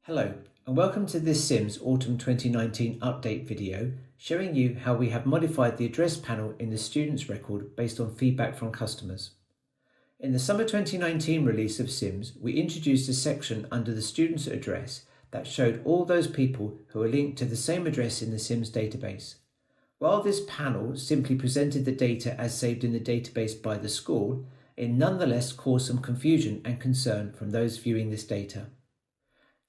Hello, and welcome to this SIMS Autumn 2019 update video showing you how we have modified the address panel in the students record based on feedback from customers. In the summer 2019 release of SIMS, we introduced a section under the student's address that showed all those people who are linked to the same address in the SIMS database. While this panel simply presented the data as saved in the database by the school, it nonetheless caused some confusion and concern from those viewing this data.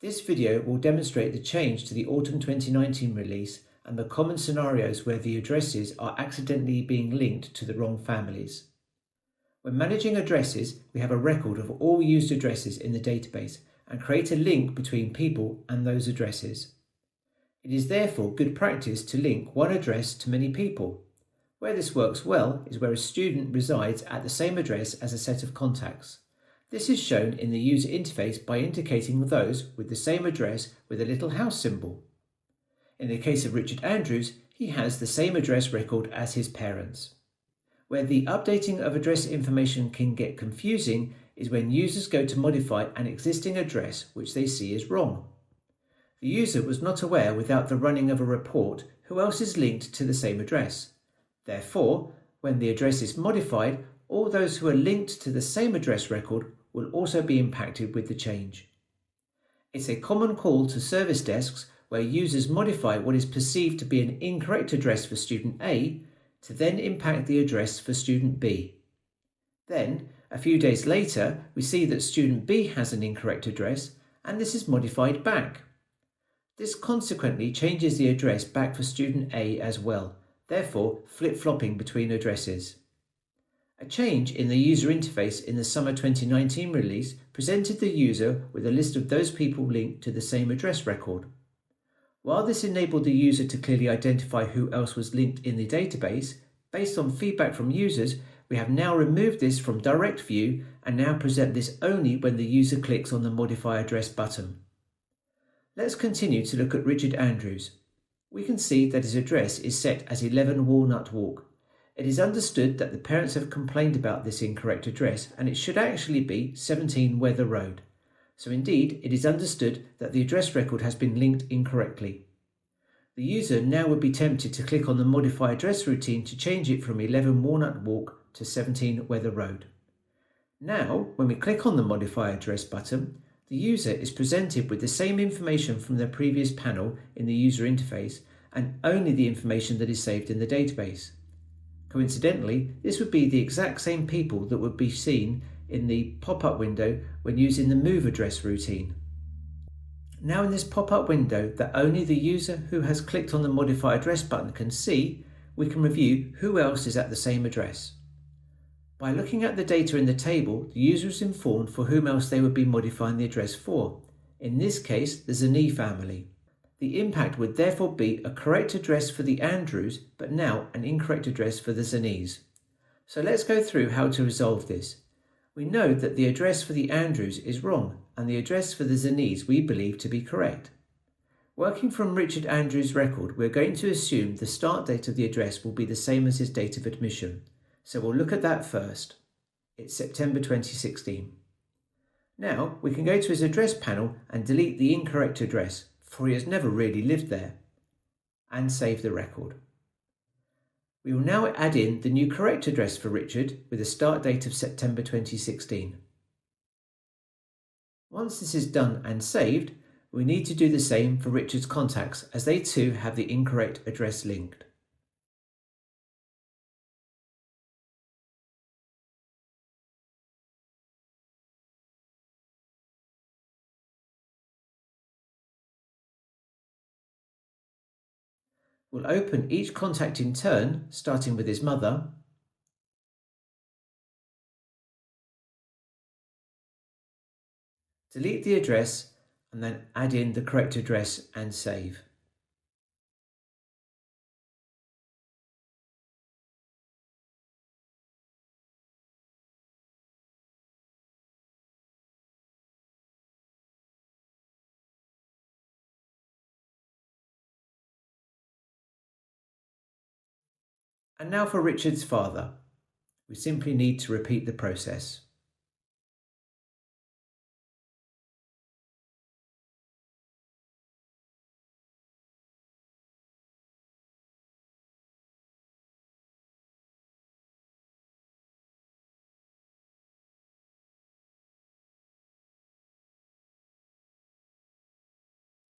This video will demonstrate the change to the Autumn 2019 release and the common scenarios where the addresses are accidentally being linked to the wrong families. When managing addresses, we have a record of all used addresses in the database and create a link between people and those addresses. It is therefore good practice to link one address to many people. Where this works well is where a student resides at the same address as a set of contacts. This is shown in the user interface by indicating those with the same address with a little house symbol. In the case of Richard Andrews, he has the same address record as his parents. Where the updating of address information can get confusing is when users go to modify an existing address which they see is wrong. The user was not aware without the running of a report who else is linked to the same address. Therefore, when the address is modified, all those who are linked to the same address record will also be impacted with the change. It's a common call to service desks where users modify what is perceived to be an incorrect address for student A to then impact the address for student B. Then, a few days later, we see that student B has an incorrect address and this is modified back. This consequently changes the address back for student A as well, therefore flip-flopping between addresses. A change in the user interface in the summer 2019 release presented the user with a list of those people linked to the same address record. While this enabled the user to clearly identify who else was linked in the database, based on feedback from users, we have now removed this from direct view and now present this only when the user clicks on the Modify Address button. Let's continue to look at Richard Andrews. We can see that his address is set as 11 Walnut Walk. It is understood that the parents have complained about this incorrect address and it should actually be 17 Weather Road. So indeed, it is understood that the address record has been linked incorrectly. The user now would be tempted to click on the Modify Address routine to change it from 11 Walnut Walk to 17 Weather Road. Now, when we click on the Modify Address button, the user is presented with the same information from the previous panel in the user interface and only the information that is saved in the database. Coincidentally, this would be the exact same people that would be seen in the pop-up window when using the Move Address routine. Now in this pop-up window that only the user who has clicked on the Modify Address button can see, we can review who else is at the same address. By looking at the data in the table, the user is informed for whom else they would be modifying the address for. In this case, the Zani family. The impact would therefore be a correct address for the Andrews, but now an incorrect address for the Zanis. So let's go through how to resolve this. We know that the address for the Andrews is wrong, and the address for the Zanis we believe to be correct. Working from Richard Andrews' record, we're going to assume the start date of the address will be the same as his date of admission. So we'll look at that first. It's September 2016. Now we can go to his address panel and delete the incorrect address, for he has never really lived there, and save the record. We will now add in the new correct address for Richard with a start date of September 2016. Once this is done and saved, we need to do the same for Richard's contacts as they too have the incorrect address linked. We'll open each contact in turn, starting with his mother, delete the address and then add in the correct address and save. And now for Richard's father. We simply need to repeat the process.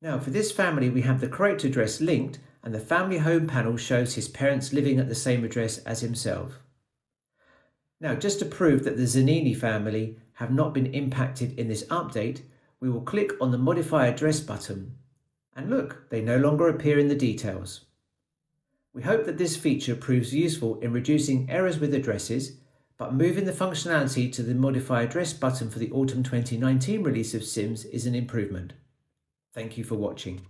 Now for this family we have the correct address linked and the family home panel shows his parents living at the same address as himself. Now just to prove that the Zanini family have not been impacted in this update, we will click on the Modify Address button. And look, they no longer appear in the details. We hope that this feature proves useful in reducing errors with addresses, but moving the functionality to the Modify Address button for the Autumn 2019 release of SIMS is an improvement. Thank you for watching.